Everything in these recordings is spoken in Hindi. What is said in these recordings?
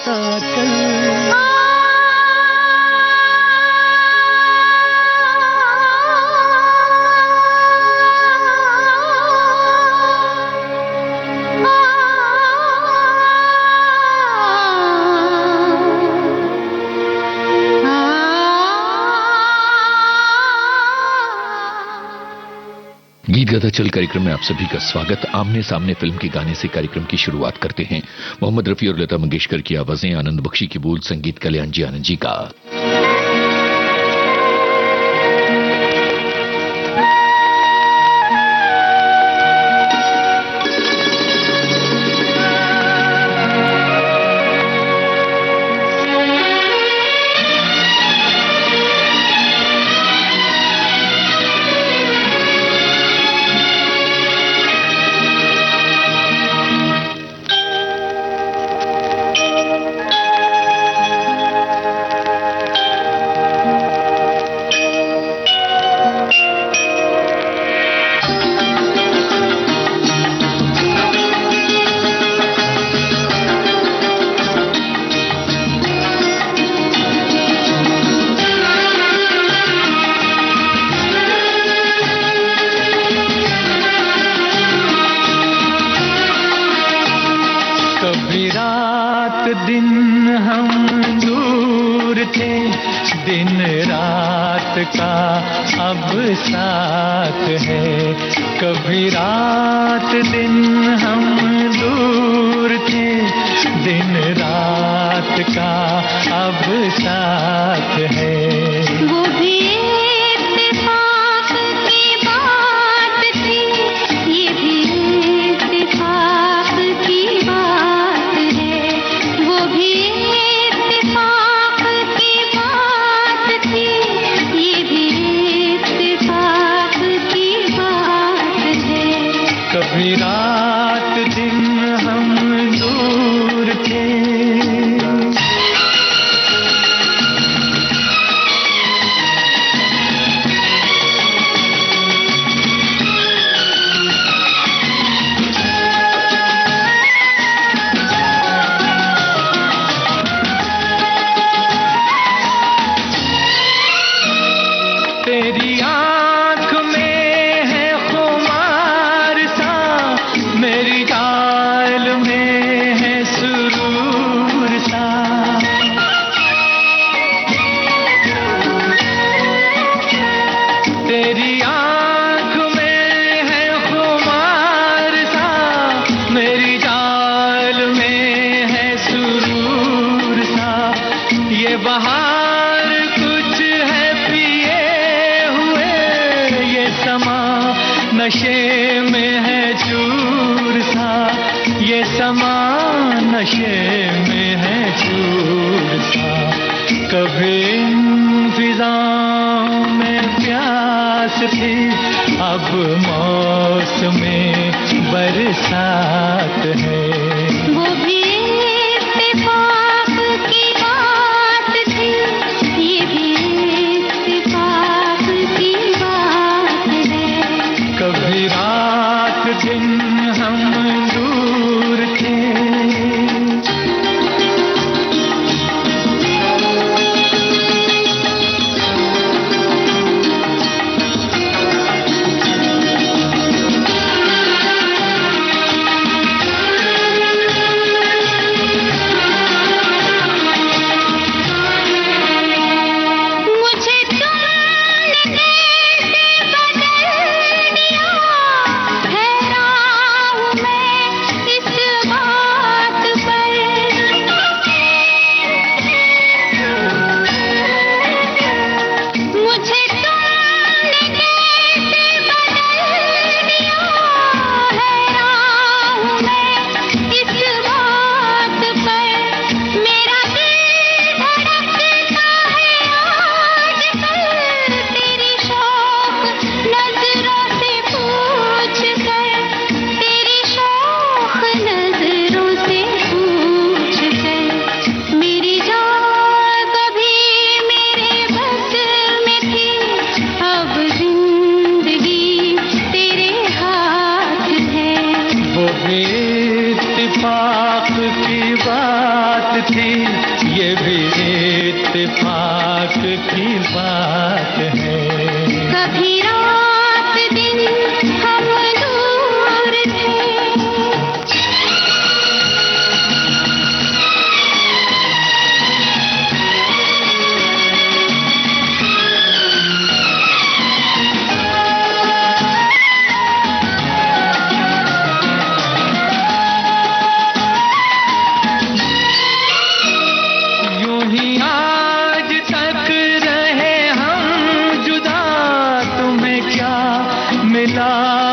पता चल। गीत गाथा चल कार्यक्रम में आप सभी का स्वागत। आमने सामने फिल्म के गाने से कार्यक्रम की शुरुआत करते हैं। मोहम्मद रफी और लता मंगेशकर की आवाजें, आनंद बख्शी की बोल, संगीत कल्याण जी आनंद जी का। की बात थी, ये भी इत्तेफाक की बात है। कभी रात दिन हम दूर थे,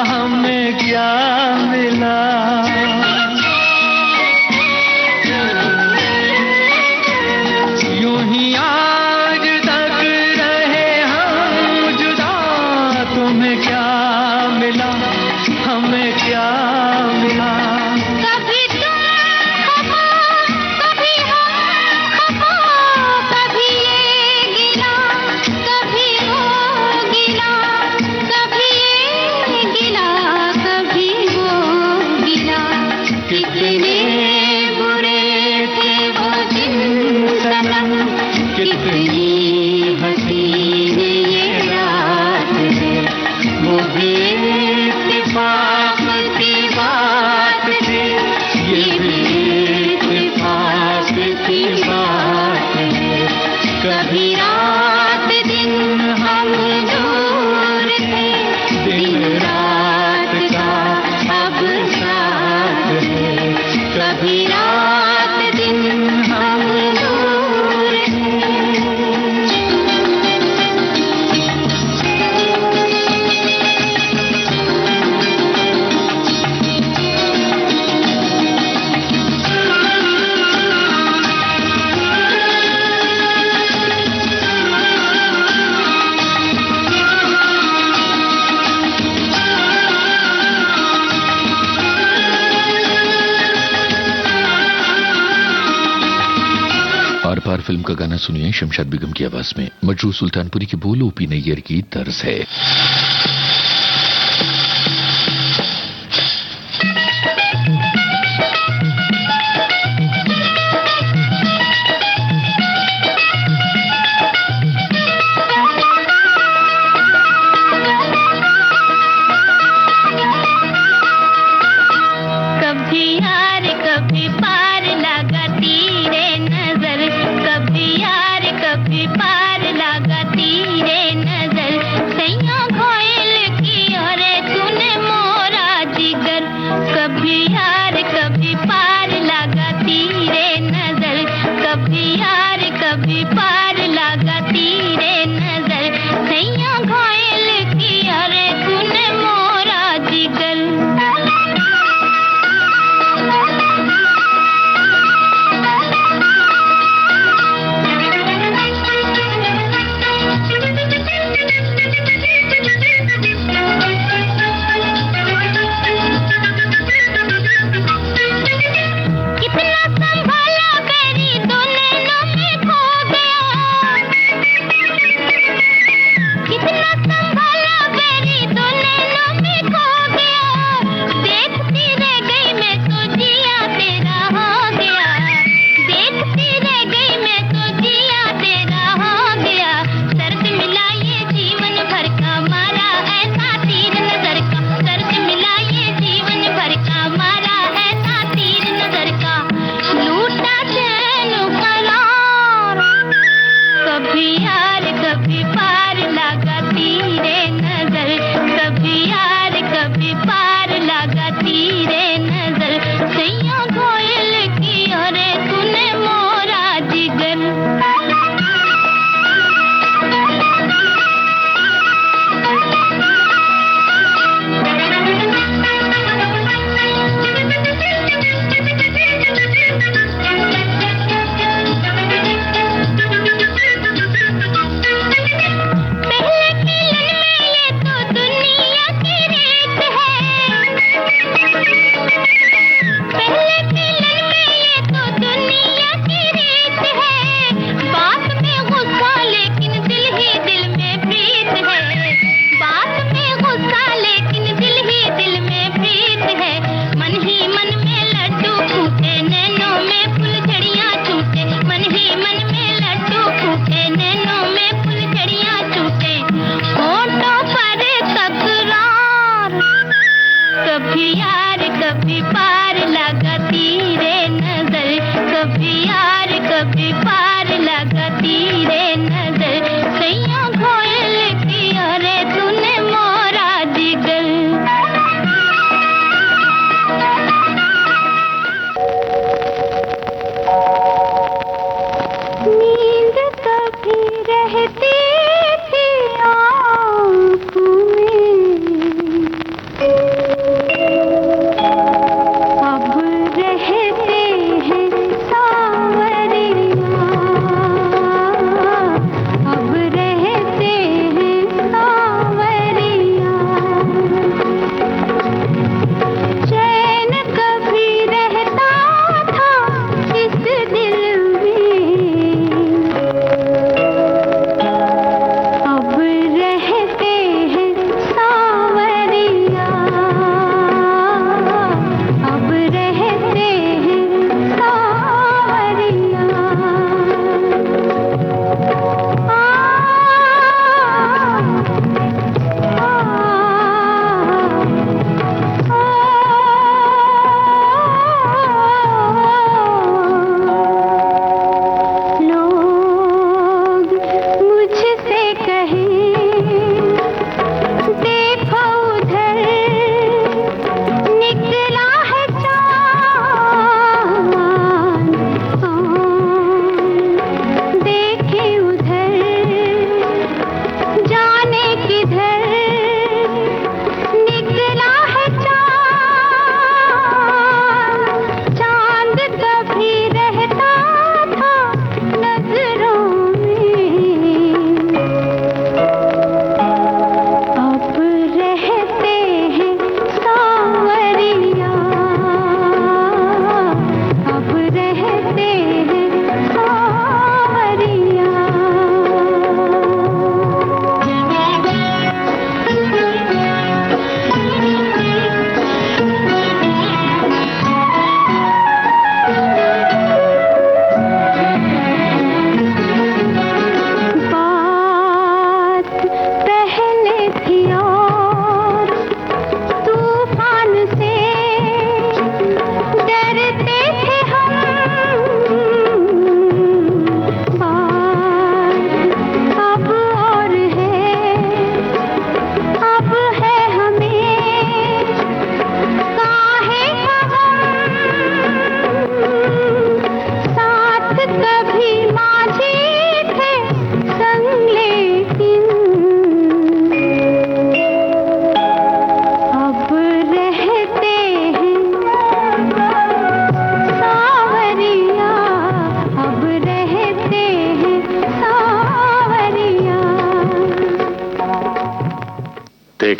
हमें क्या मिला, यूं ही आज तक रहे हम जुदा, तुम्हें क्या मिला, हमें क्या मिला। कभी तुम खफा, कभी हम खफा, कभी ये गिला, कभी वो गिला, कभी ये गिला, कभी वो गिला। कितने बुरे थे वो दिन सनम, कितनी हसीन ये रात है। वो भी इत्तेफाक की बात थी, ये भी इत्तेफाक की बात है। कभी रात दिन हम दूर थे, दिन रात का अब साथ है। कभी रात दिन हम दूर थे। आर पार फिल्म का गाना सुनिए शमशाद बेगम की आवाज में। मजरू सुल्तानपुरी के बोल ओपी नैयर की तर्ज है। कभी यार कभी पार लगाती रे नजर, कभी यार कभी पार लगाती रे नजर। सैया घोयल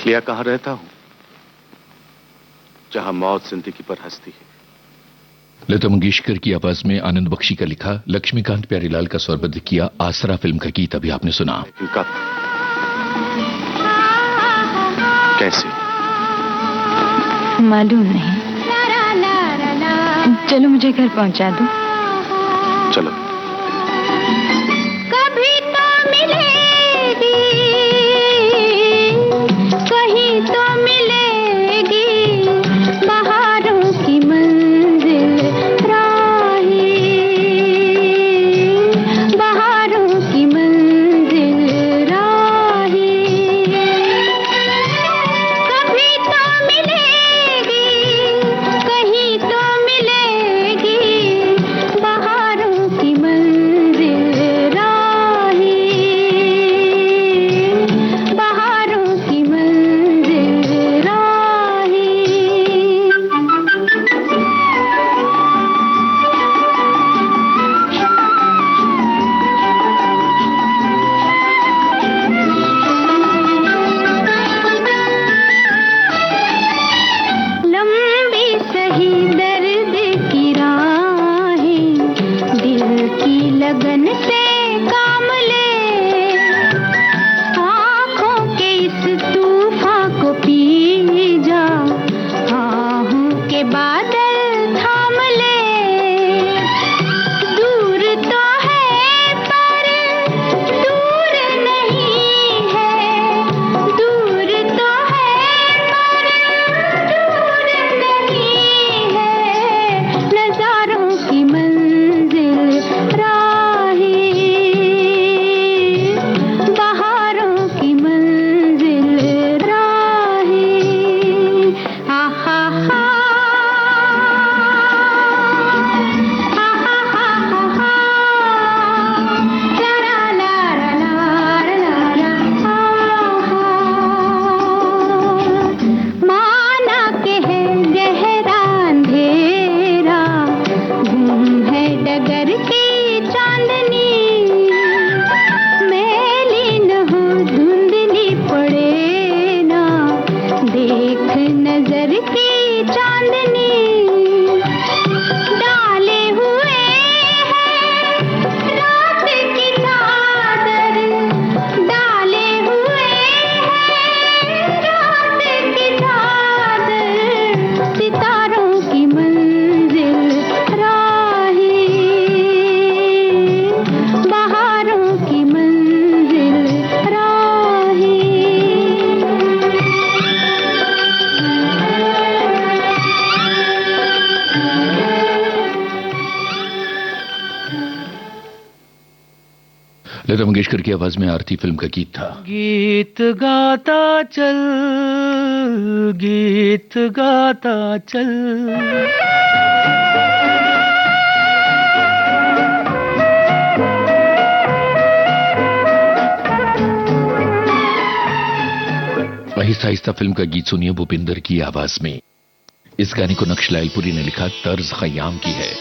देख लिया कहां रहता हूं? जहां मौत जिंदगी पर हंसती है। लता मंगेशकर की आवाज में आनंद बख्शी का लिखा, लक्ष्मीकांत प्यारीलाल का स्वरबद्ध किया आसरा फिल्म का गीत अभी आपने सुना। लेकिन कब, कैसे, मालूम नहीं। चलो मुझे घर पहुंचा दो। चलो। कभी तो मिलेगी, कहीं तो मिलेगी बहारों की मंजिल राही, बहारों की मंजिल राही। कभी तो मिलेगी, कहीं तो मिलेगी बहारों की मंजिल राही, बहारों की मंजिल राही। लंबी सही दर्द की राहें दिल की लगन से काम ले, आँखों के इस तूफान को पी जा, आहों के बादल थाम ले। दूर तो है पर दूर नहीं है, दूर तो है पर दूर नहीं है, नजारों की मंजिल राही, बहारों की मंजिल राही। हा हा हा, हा हा हा हा, ला ला ला ला ला ला, माना के है गहरा अंधेरा, गुम है डगर की चांदनी, मैली न हो धुंधली पड़े ना, देख नजर की चांदनी। डाले हुए हैं रात की चादर, डाले हुए हैं रात की चादर, सितारों की मंजिल राही, बहारों की मंजिल राही। लता मंगेशकर की आवाज में आरती फिल्म का गीत था। गीत गाता चल, गीत गाता चल। आहिस्ता आहिस्ता फिल्म का गीत सुनिए भूपिंदर की आवाज में। इस गाने को नक्श लालपुरी ने लिखा, तर्ज खयाम की है।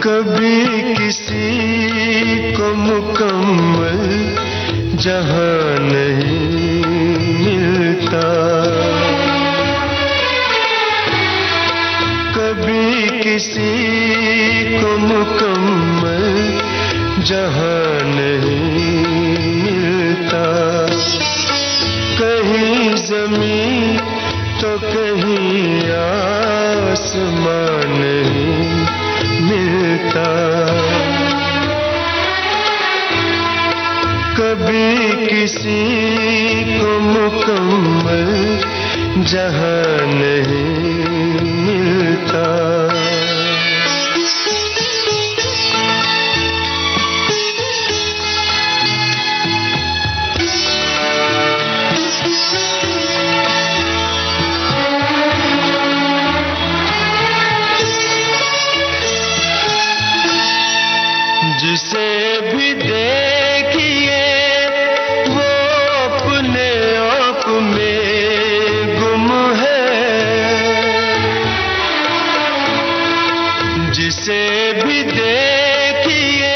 कभी किसी को मुकम्मल जहां नहीं मिलता, कभी किसी को मुकम्मल जहां नहीं मिलता। कहीं जमीन तो कहीं आसमान नहीं मिलता। कभी किसी को मुकम्मल जहां नहीं मिलता। जिसे भी देखिए वो जिसे भी देखिए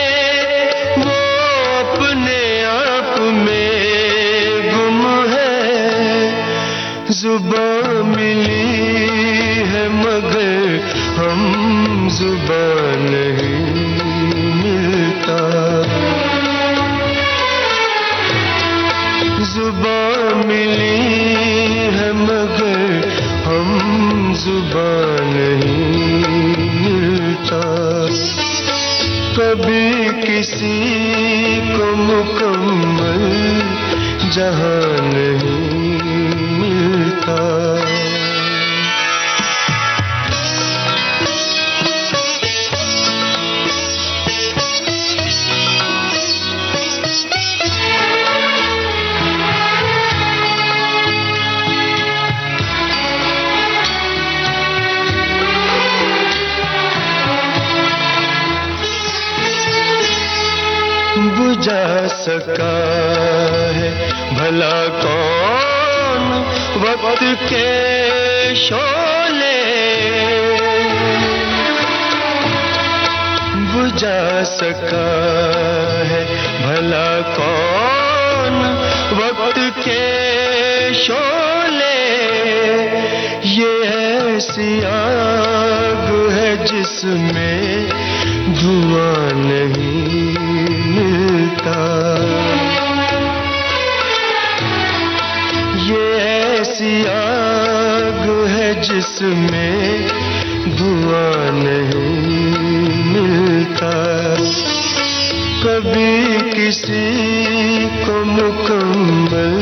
वो अपने आप में गुम है। जुबां मिली है मगर हम जुबां नहीं मिलता। जुबां मिली है मगर हम जुबां नहीं मिलता। कभी किसी को मुकम्मल जहां नहीं मिलता। बुझा सका है भला कौन वक्त के शोले। बुझा सका है भला कौन वक्त के शोले। ये ऐसी आग है जिसमें धुआं नहीं मिलता। ये ऐसी आग है जिसमें धुआं नहीं मिलता। कभी किसी को मुकम्मल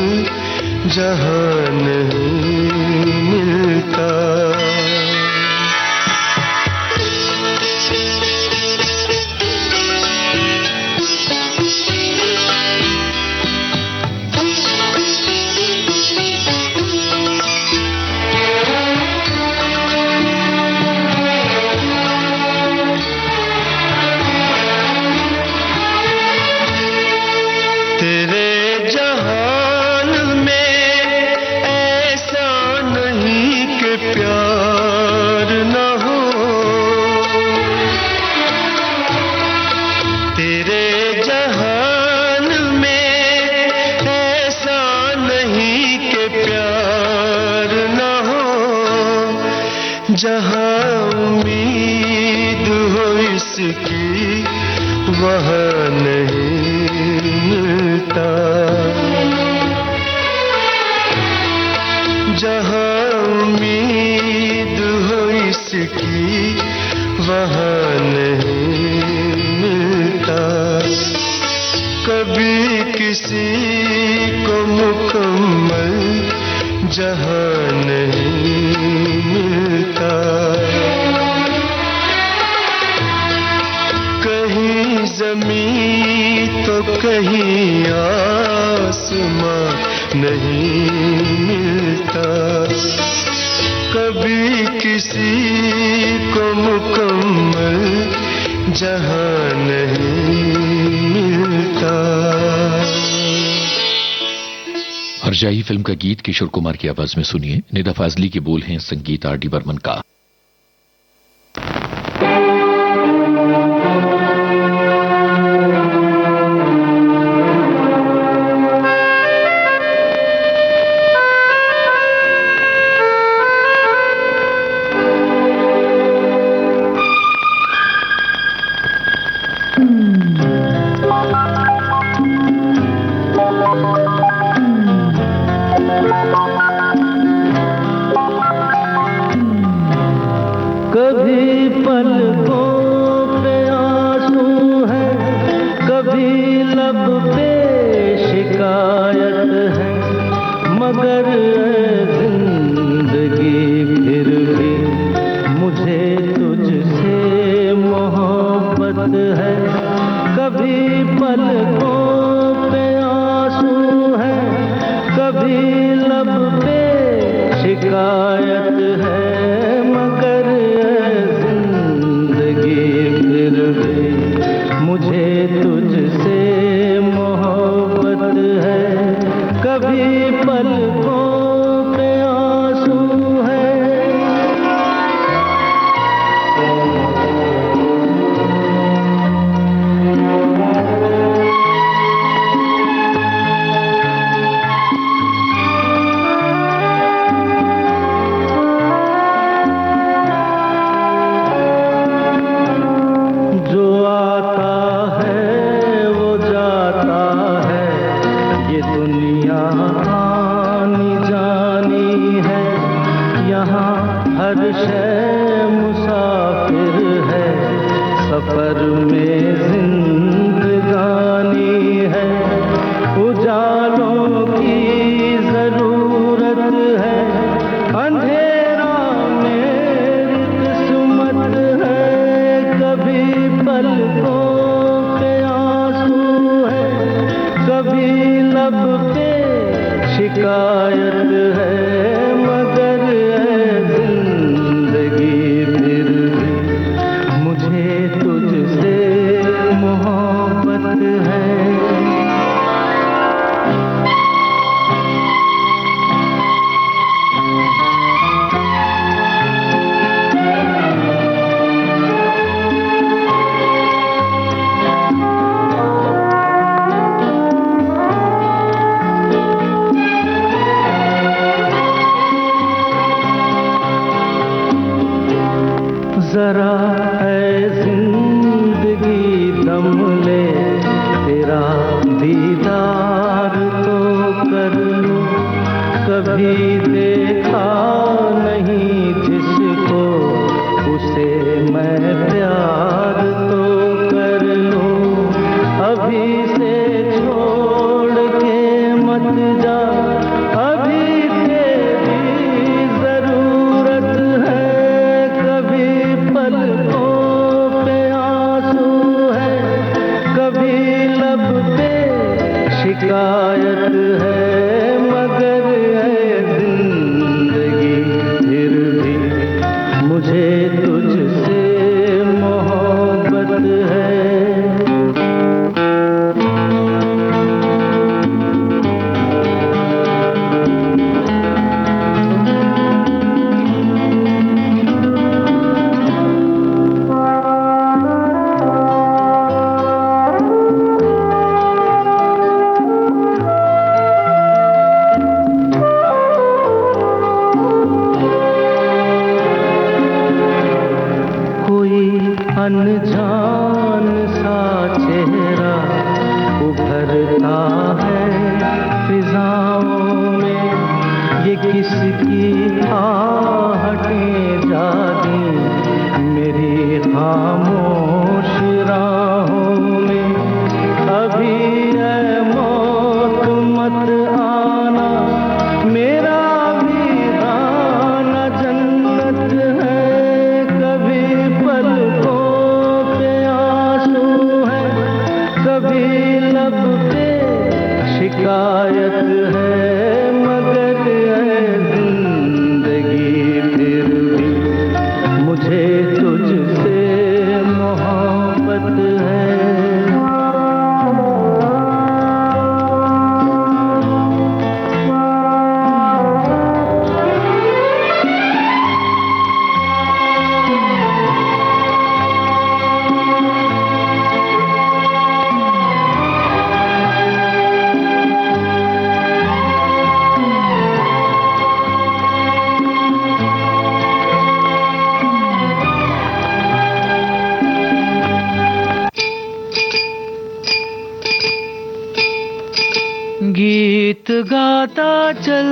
जहां नहीं मिलता। तेरे जहान में ऐसा नहीं कि प्यार न हो। तेरे जहान में ऐसा नहीं कि प्यार न हो। जहां उम्मीद हो इसकी वहां नहीं मिलता। जहां उम्मीद हो इसकी वहां नहीं मिलता। कभी किसी को मुकम्मल जहां नहीं मिलता। कहीं ज़मीं तो कहीं आसमां नहीं मिलता। कभी किसी को मुकम्मल जहां नहीं मिलता। हरजाई फिल्म का गीत किशोर कुमार की आवाज में सुनिए। निदा फाजली के बोल हैं, संगीत आर डी बर्मन का। कभी पलकों पे आंसू है, कभी लब पे शिकायत है, मगर जिंदगी फिर भी मुझे तुझसे मोहब्बत है। कभी पलकों पे आंसू है, कभी लब पे शिकायत है, मगर फिर भी मुझे तुझसे मोहब्बत है। कभी पलकों पे आंसू है। जरा है जिंदगी दम ले, तेरा दीदार तो कर लूं। कभी देखा नहीं जिसको, उसे मैं प्यार तो कर लूं। अभी से छोड़ के मत जा, अभी तेरी जरूरत है। कभी पलकों पे आंसू है, कभी लब पे शिकायत है, मगर है जिंदगी फिर भी मुझे तुझसे मोहब्बत है। अनजान सा चेहरा उभरता है फिजाओं में, ये किसकी आहटें जागी मेरी खामोश राहों में। अभी है मौत मत आना, मेरा भी दाना जन्नत है। कभी पलकों कभी लब पे शिकायत है, मगर है जिंदगी फिर भी मुझे तुझसे मोहब्बत है। गीत गाता चल,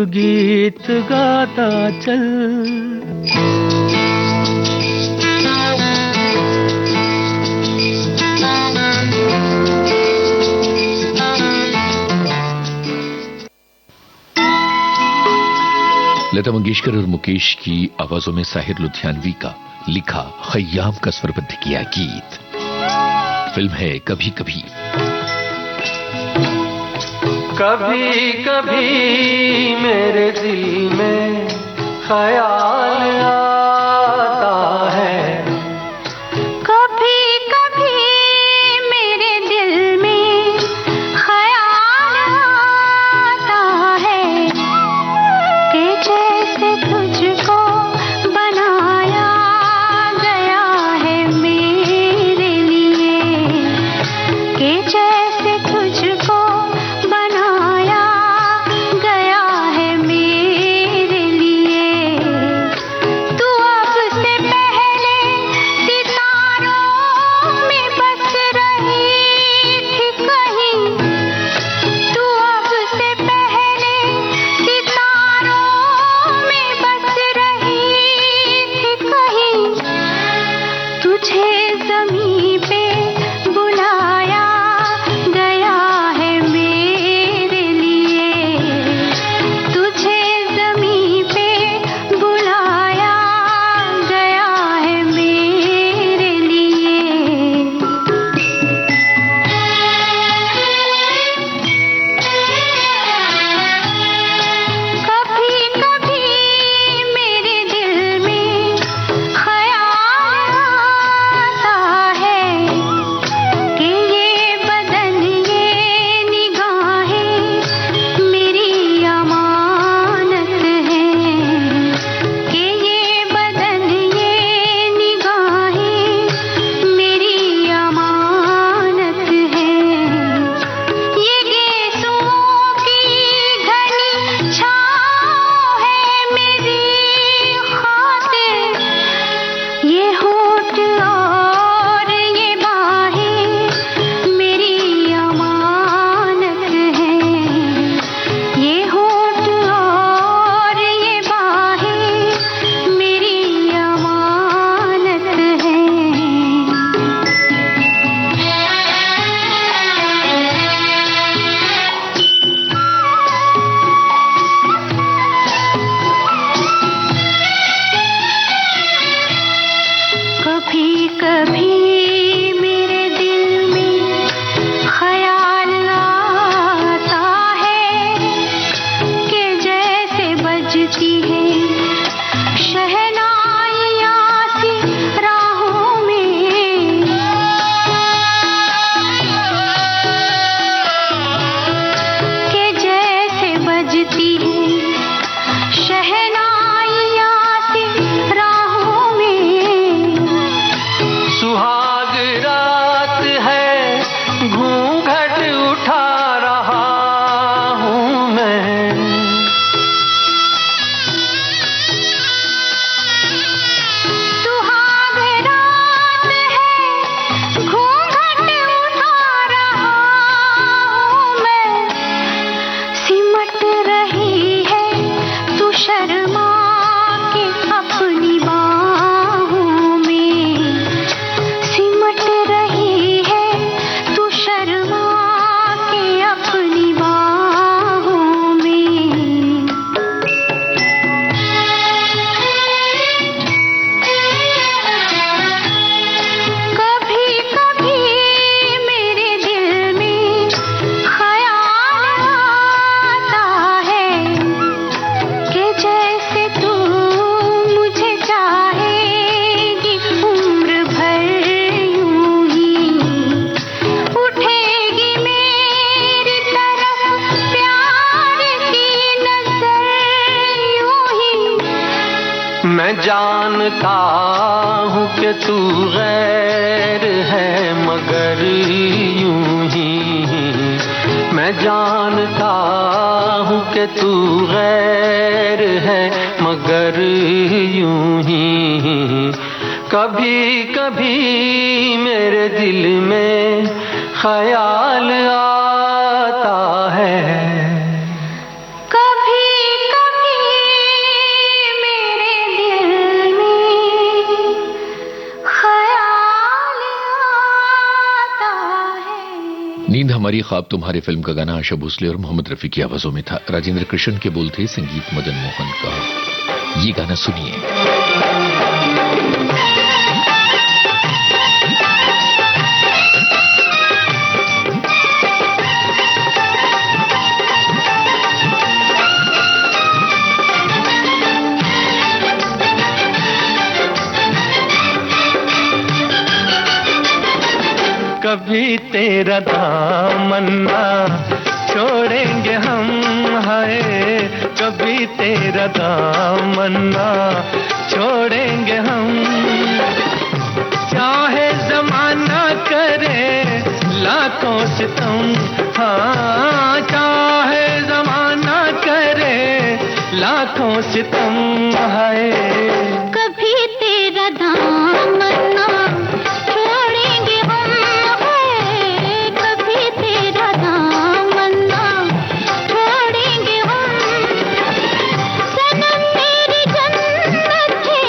गीत गाता चल। लता मंगेशकर और मुकेश की आवाजों में साहिर लुधियानवी का लिखा खय्याम का स्वरबद्ध किया गीत। फिल्म है कभी कभी। कभी कभी मेरे दिल में ख्याल आता है, कभी कभी मेरे दिल में ख्याल आता है कि जैसे तुझको बनाया गया है मेरे लिए, कि जैसे तुझको गया है मेरे लिए। तू कभी मेरे दिल में ख्याल आता है कि जैसे बजती है शहनाइयाँ सी राहों में, कि जैसे बजती है शहनाइयाँ सी राहों में। सुहाग रात है, घूंघट उठा रहा हूँ मैं। सुहाग रात है, घूंघट उठा रहा हूँ मैं। सिमट रही है तू शर्मा के अपनी बाहों में, सिमट रही है तू शर्मा के अपनी बाहों में। कभी कभी मेरे दिल में ख्याल आता है कि जैसे तू मुझे चाहेगी उम्र भर यूं ही, उठेगी मेरी तरफ प्यार की नजर यूं ही। मैं जानता हूँ कि तू गैर है मगर यूं ही, मैं जानता हूँ कि तू गैर है मगर यूं ही। कभी कभी मेरे दिल में ख्याल आता है। कभी कभी मेरे दिल में ख्याल आता है। नींद हमारी ख्वाब तुम्हारे फिल्म का गाना आशा भोसले और मोहम्मद रफी की आवाजों में था। राजेंद्र कृष्ण के बोल थे संगीत मदन मोहन का। ये गाना सुनिए। कभी तेरा दामन्ना छोड़ेंगे हम, हाय कभी तेरा दामन्ना छोड़ेंगे हम। चाहे जमाना करे लाखों सितम, हाँ चाहे जमाना करे लाखों सितम, हाय कभी तेरा दामन्ना छोड़ेंगे हम, है कभी तेरा दामन्ना छोड़ेंगे हम। सनम मेरी जन्नत है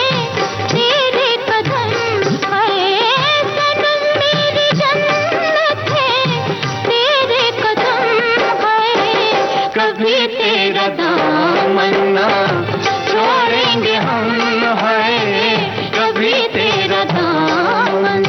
तेरे कदम, है सनम मेरी जन्नत है तेरे कदम, है कभी तेरा दामन्ना छोड़ेंगे हम, है कभी तेरा दामन।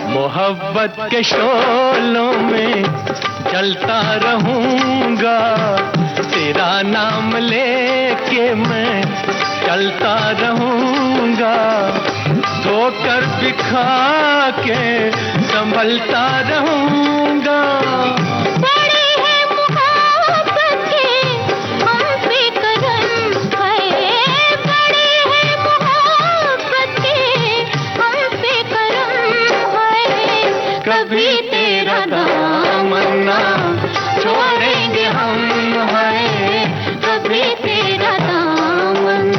मोहब्बत के शोलों में जलता रहूंगा, तेरा नाम लेके मैं चलता रहूंगा। धोकर बिखा के संभलता रहूंगा। बड़े हैं मोहब्बत के हम पे करम, है बड़े हैं मोहब्बत के हम पे करम, है कभी तेरा दामन्ना छोड़ेंगे हम, है कभी तेरा दामन।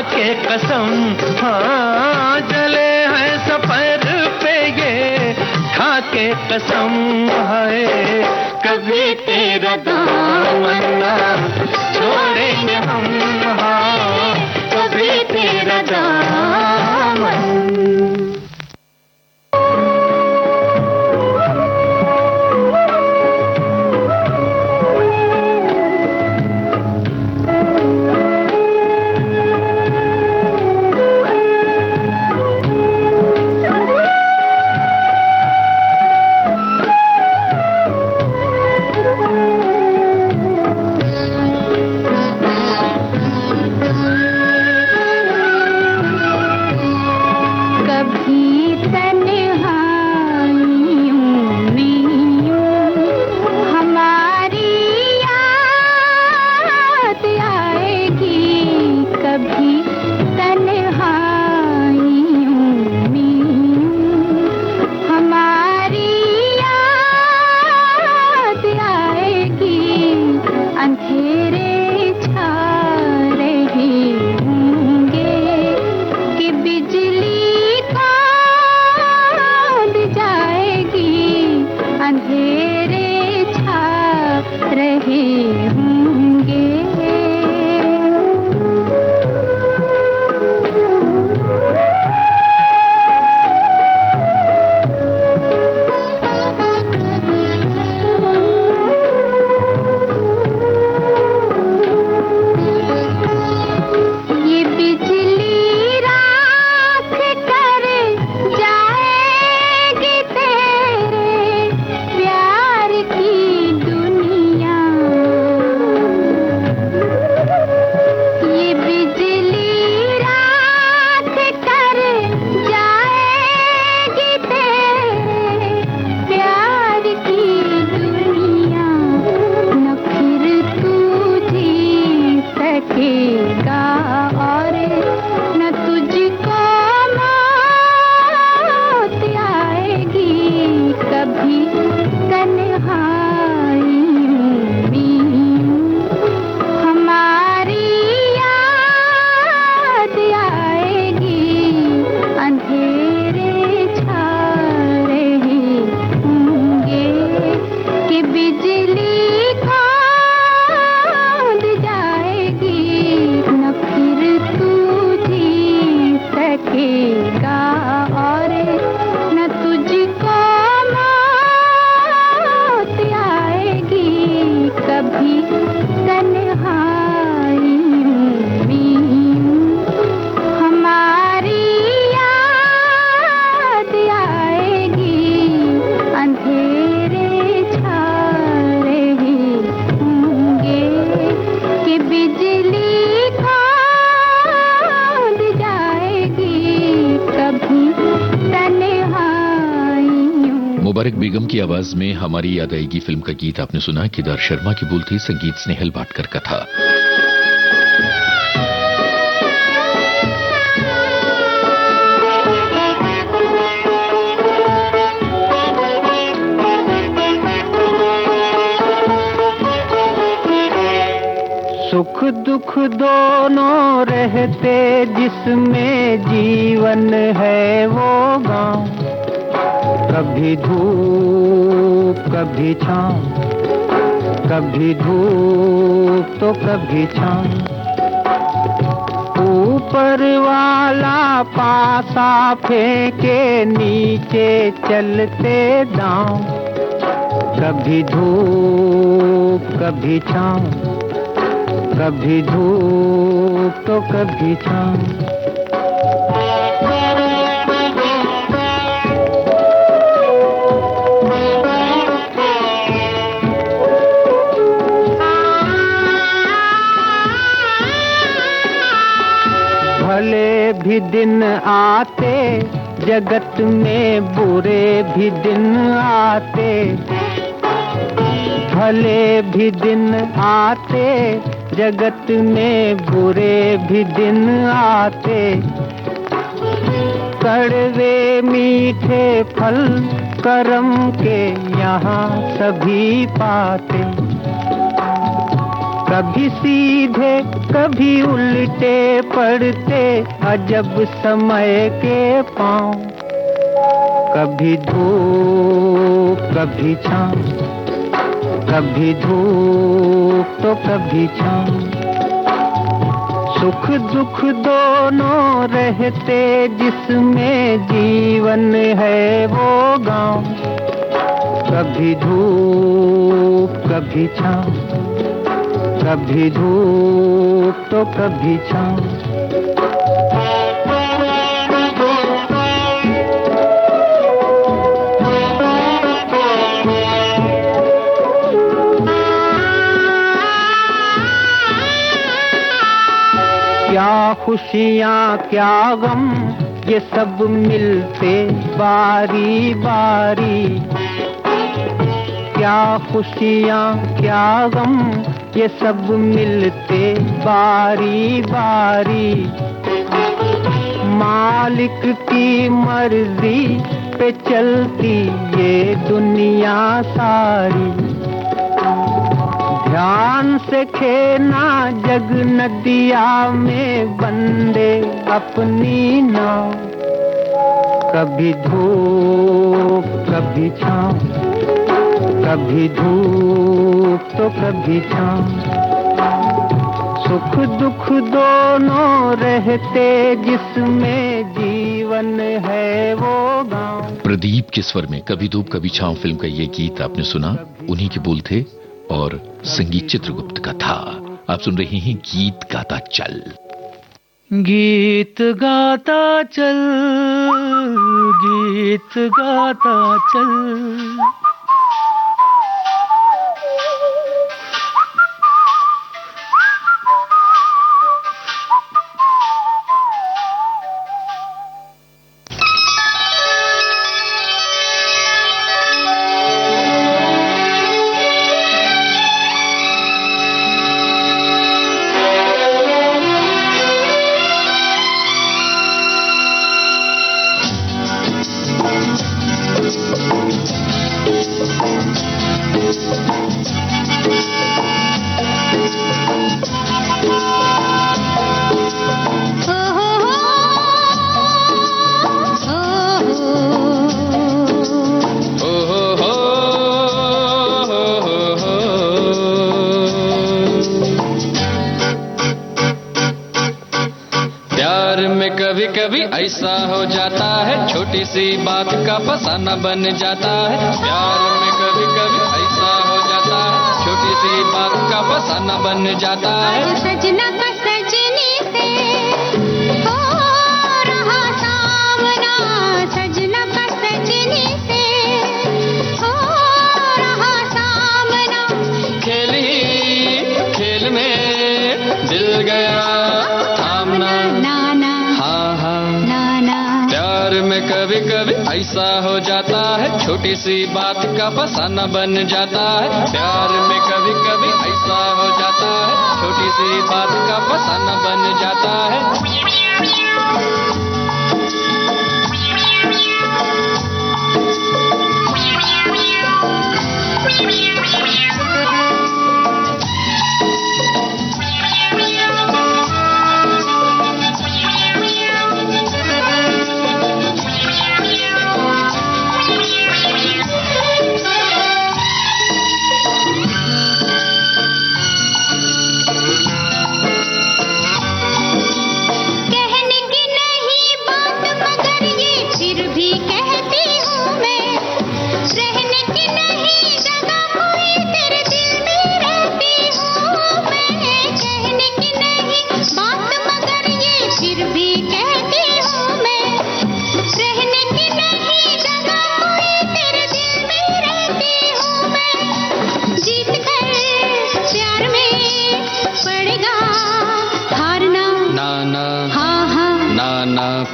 के कसम, हाँ जले हैं सफर पे ये खा के कसम है। कभी तेरा दामन ना छोड़ेंगे हम, हाँ कभी तेरा दामन। मुबारक बेगम की आवाज में हमारी याद आएगी फिल्म का गीत आपने सुना। केदार शर्मा की बोल थी, संगीत स्नेहल भाटकर का था। सुख दुख दोनों रहते जिसमें जीवन है वो गाँव, कभी धूप कभी छाँव, कभी धूप तो कभी छाँव। ऊपर वाला पासा फेंके नीचे चलते दाँव, कभी धूप कभी छाँव, कभी धूप तो कभी छाँव। भले भी दिन आते जगत में, बुरे भी दिन आते, भले भी दिन आते जगत में, बुरे भी दिन आते। कड़वे मीठे फल करम के यहाँ सभी पाते, कभी सीधे कभी उल्टे पड़ते अजब समय के पांव, कभी धूप कभी छाँव, कभी धूप तो कभी छाँव। सुख दुख दोनों रहते जिसमें जीवन है वो गाँव, कभी धूप कभी छाँव, कभी धूप तो कभी छाँव। क्या खुशियाँ क्या गम ये सब मिलते बारी बारी, क्या खुशियाँ क्या गम ये सब मिलते बारी बारी। मालिक की मर्जी पे चलती ये दुनिया सारी, ध्यान से खेना जग नदिया में बंदे अपनी नाव, कभी धूप कभी छाँव, कभी धूप तो कभी छाँव। सुख दुख दोनों रहते जिसमें जीवन है वो गाँव। प्रदीप के स्वर में कभी धूप कभी छाँव फिल्म का ये गीत आपने सुना, उन्हीं के बोल थे और संगीत चित्रगुप्त का था। आप सुन रहे हैं गीत गाता चल। गीत गाता चल, गीत गाता चल। कभी कभी ऐसा हो जाता है, छोटी सी बात का फसाना बन जाता है। प्यार में कभी कभी ऐसा हो जाता है, छोटी सी बात का फसाना बन जाता है। सजना का सजनी से हो रहा सामना, सजना का सजनी से हो रहा सामना। खेली खेल में दिल गया थामना, नाना हाँ हाँ नाना। प्यार में कभी कभी ऐसा हो जाता है, छोटी सी बात का फसाना बन जाता है। प्यार में कभी कभी ऐसा हो जाता है, छोटी सी बात का फसाना बन जाता है।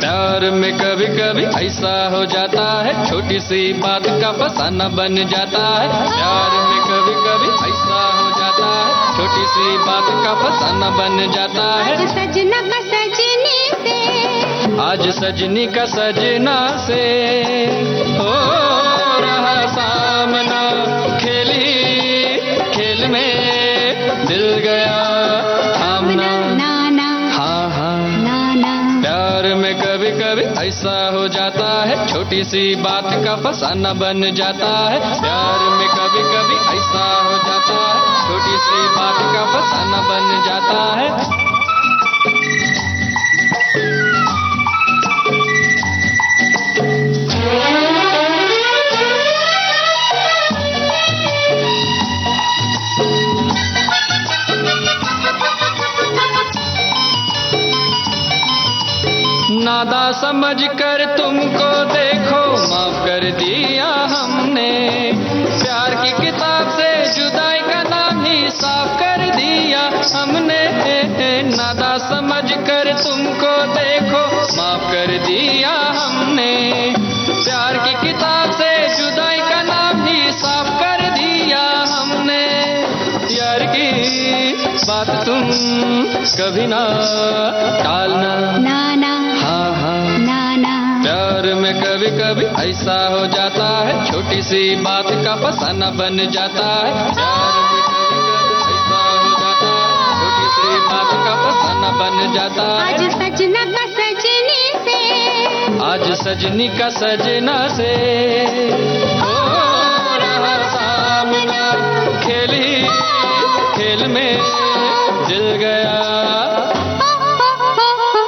प्यार में कभी कभी ऐसा हो जाता है, छोटी सी बात का फसाना बन जाता है। प्यार में कभी कभी ऐसा हो जाता है, छोटी सी बात का फसाना बन जाता है। आज सजना का सजनी से, आज सजनी का सजना से हो रहा सामना। खेली खेल में दिल गया ऐसा हो जाता है, छोटी सी बात का फसाना बन जाता है। प्यार में कभी कभी ऐसा हो जाता है, छोटी सी बात का फसाना बन जाता है। नादा समझ कर तुमको देखो, माफ कर दिया हमने। प्यार की किताब से जुदाई का नाम ही साफ कर दिया हमने। नादा समझ कर तुमको देखो, माफ कर दिया हमने। प्यार की किताब से जुदाई का नाम ही साफ कर दिया हमने। यार की बात तुम कभी ना टालना, नाना हाँ हाँ नाना। प्यार में कभी कभी ऐसा हो जाता है, छोटी सी बात का फसाना बन जाता है। प्यार में कभी कभी ऐसा हो जाता है, छोटी सी बात का फसाना बन जाता है। आज सजना का सजनी से, आज सजनी का सजना से हो रहा सामना। खेल ही खेल में दिल गया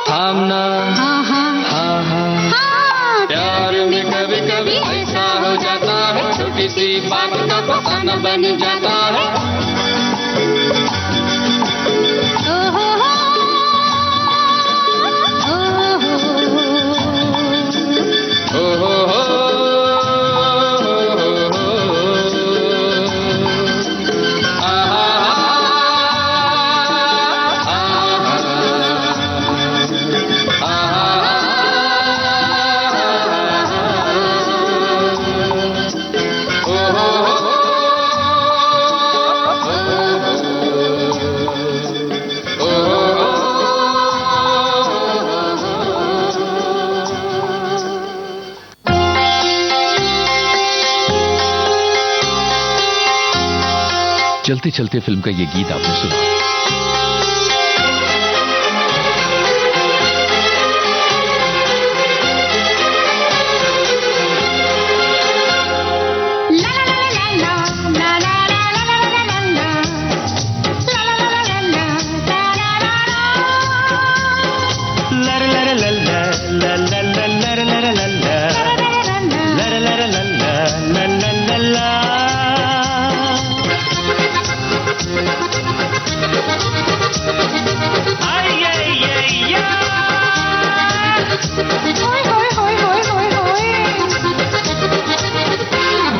थामना, हाँ हाँ हाँ हाँ। प्यार में कभी कभी ऐसा हो जाता है, छोटी सी बात का फसाना बन जाता है। ओहो ओहो हो चलते चलते फिल्म का ये गीत आपने सुना।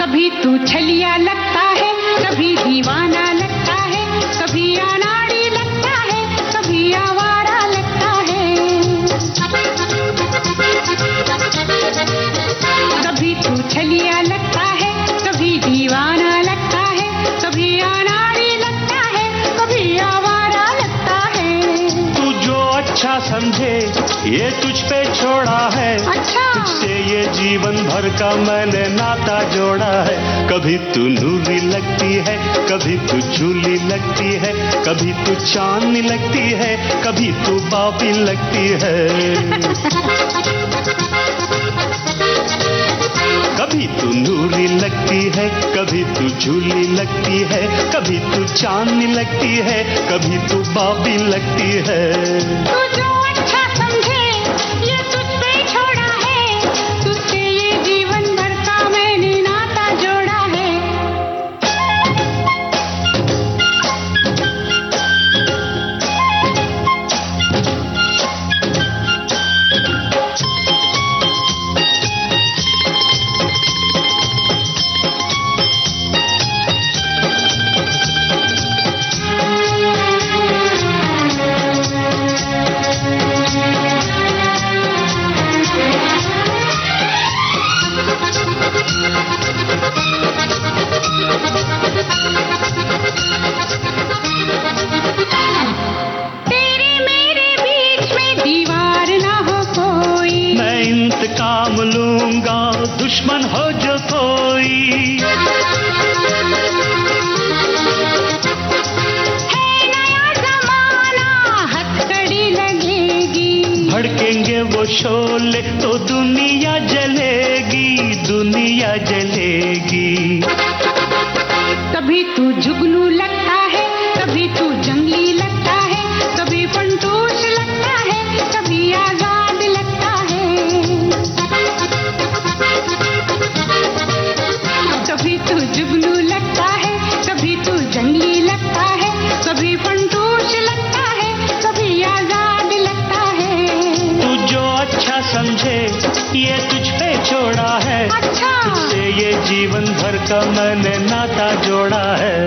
कभी तू छलिया लगता है, कभी दीवाना लगता है, कभी अनाड़ी लगता है, कभी आवारा लगता है। कभी तू छलिया लगता है, कभी दीवाना लगता है, कभी अनाड़ी लगता है, कभी आवारा लगता है। तू जो अच्छा समझे ये तुझ पे छोड़ा है, अच्छा। तुझसे ये जीवन भर का मैंने नाता जोड़ा है। कभी तू नूरी लगती है, कभी तू झूली लगती है, कभी तू चांदनी लगती है, कभी तू बाबी लगती है। कभी तू नूरी लगती है, कभी तू झूली लगती है, कभी तू चांदनी लगती है, कभी तू बाबी लगती है। तू जो अच्छा समझे ये तुझ पे छोड़ा है, तुझसे ये जीवन भर का मैंने नाता जोड़ा है। तेरे मेरे बीच में दीवार ना हो कोई, मैं इंतकाम लूंगा दुश्मन हो जो कोई। है नया जमाना हथकड़ी लगेगी, भड़केंगे वो शोले तो दुनिया जलेगी, दुनिया जलेगी। कभी तू जुगनू लगता है, कभी तू जंगली लगता है, कभी फंटूश लगता है, कभी आजाद लगता है। कभी तू जुगनू लगता है, कभी तू जंगली लगता है, कभी फंटूश लगता है, कभी आजाद लगता है। तू जो अच्छा समझे ये तुझ पे छोड़ा है, अच्छा। तुझसे ये जीवन भर का मैंने नाता जोड़ा है।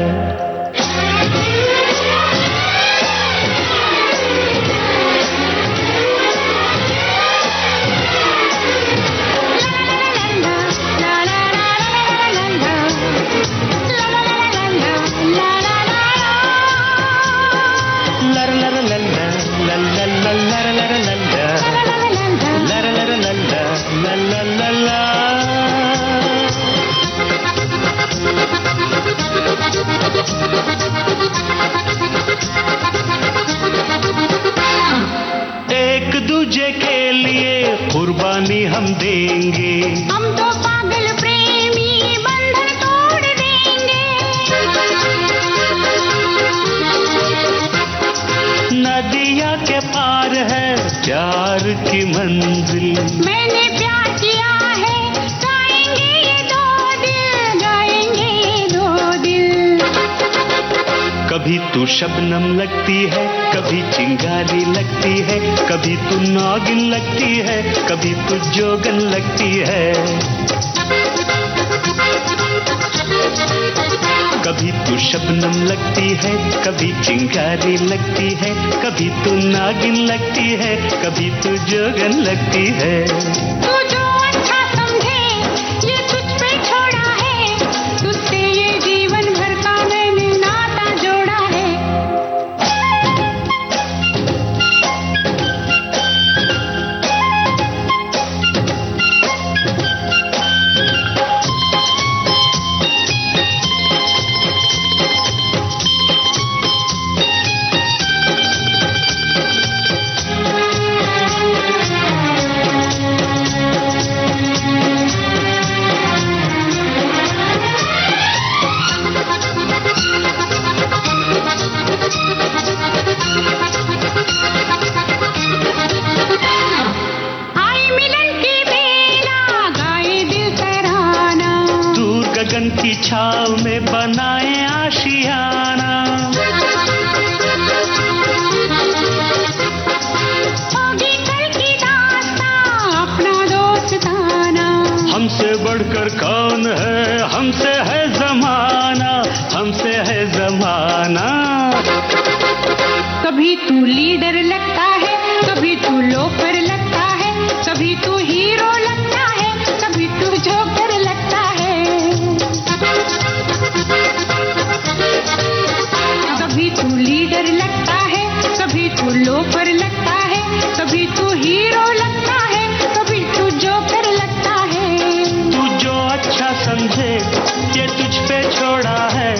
एक दूजे के लिए कुर्बानी हम देंगे, हम तो पागल प्रेमी बंधन तोड़ देंगे। नदिया के पार है प्यार की मंजिल। मैंने प्यार किया है, गाएंगे ये दो दिल, गाएंगे ये दो दिल। कभी तू शबनम लगती है, कभी चिंगारी लगती है, कभी तू नागिन लगती है, कभी तू जोगन लगती है। कभी तू शबनम लगती है, कभी चिंगारी लगती है, कभी तू नागिन लगती है, कभी तू जोगन लगती है। तू जो अच्छा समझे ये तुझ पे छोड़ा है, तुझसे ये जीवन भर का मैंने नाता जोड़ा है। आई मिलन की बेला, गाए दिल तराना, दूर गगन की छाव में बनाए आशियाना। होगी कल की दास्तां अपना दोस्ताना। हमसे बढ़कर कौन है, हमसे है जमाना, हमसे है जमाना। कभी तू लीडर लगता है, कभी तू लोफर लगता है, कभी तू हीरो लगता है, कभी तू जोकर लगता है। कभी तू लीडर लगता है, कभी तू लोफर लगता है, कभी तू हीरो लगता है, कभी तू जोकर लगता है। तू जो अच्छा समझे ये तुझ पे छोड़ा है,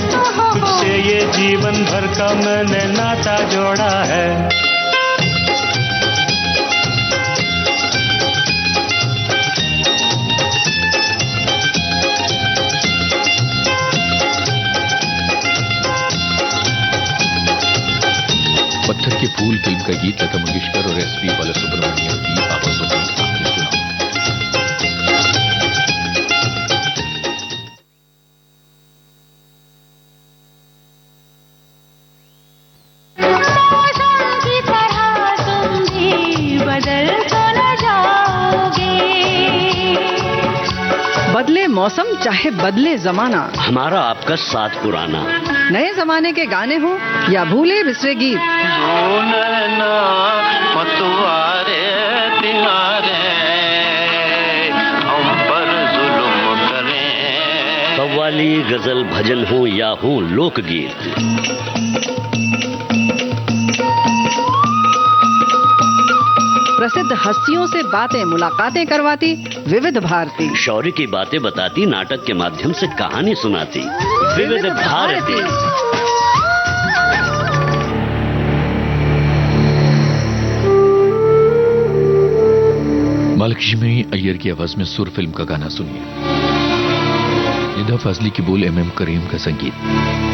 तुझसे ये जीवन भर का मैंने नाता जोड़ा है। पत्थर के फूल फिल्म का गीत लता मंगेशकर और एसपी बालासुब्रमण्यम की आवाजों में आपने सुना। मौसम की तरह तुम भी बदल तो न जाओगे। बदले मौसम चाहे बदले जमाना, हमारा आपका साथ पुराना। नए जमाने के गाने हो या भूले बिसरे गीत, मतवारे तिहारे हम पर जुल्म करें। कव्वाली, गजल, भजन हो या हो लोकगीत, प्रसिद्ध हस्तियों से बातें मुलाकातें करवाती विविध भारती। शौर्य की बातें बताती, नाटक के माध्यम से कहानी सुनाती विविध भारती। महालक्ष्मी अय्यर की आवाज में सुर फिल्म का गाना सुनिए। निदा फाजली की बोल, एम करीम का संगीत।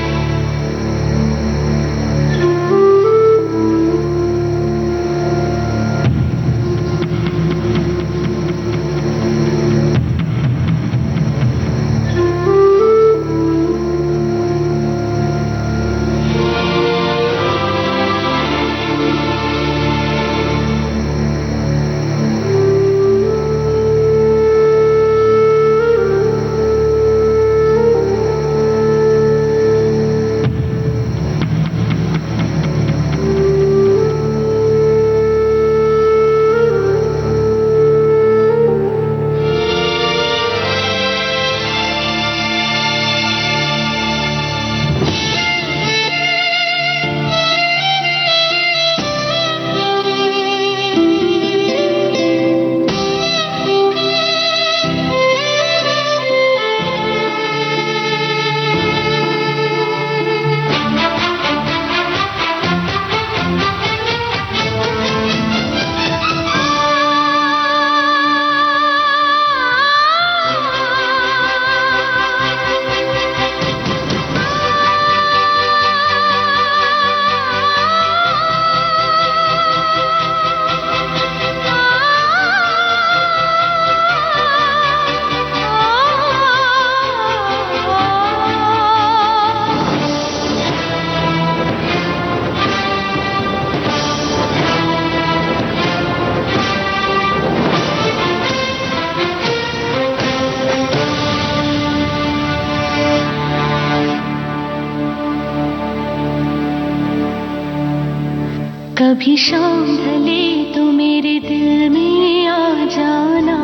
कभी शाम ढले तो मेरे दिल में आ जाना,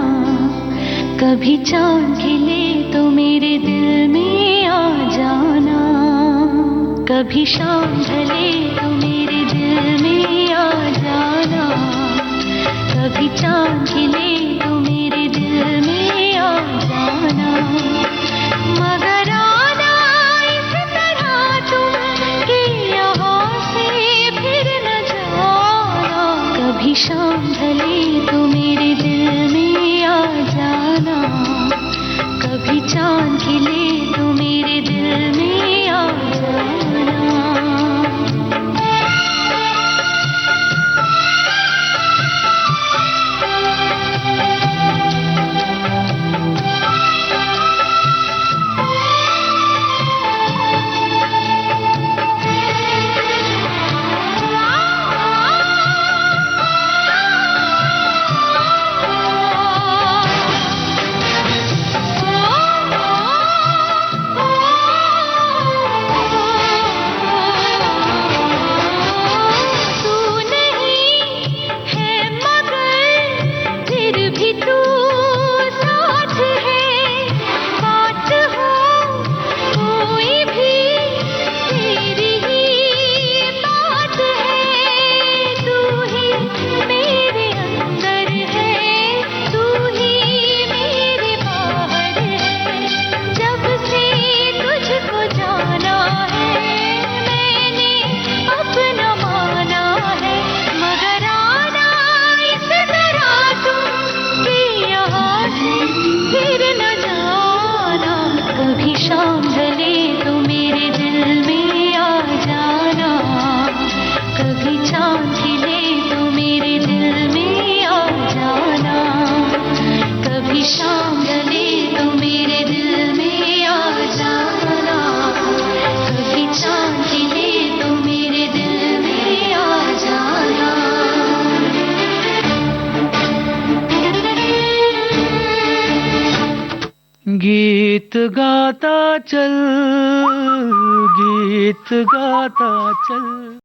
कभी चांद खिले तो मेरे दिल में आ जाना। कभी शाम ढले तो मेरे दिल में आ जाना, कभी चांद खिले तो मेरे दिल में आ जाना। मगर आना इस तरह तुम कि यहाँ से फिर न जाना। कभी शाम ढले तो मेरे दिल में आ जाना, कभी चांद खिले तो मेरे दिल में आ जाना। गीत गाता चल, गीत गाता चल।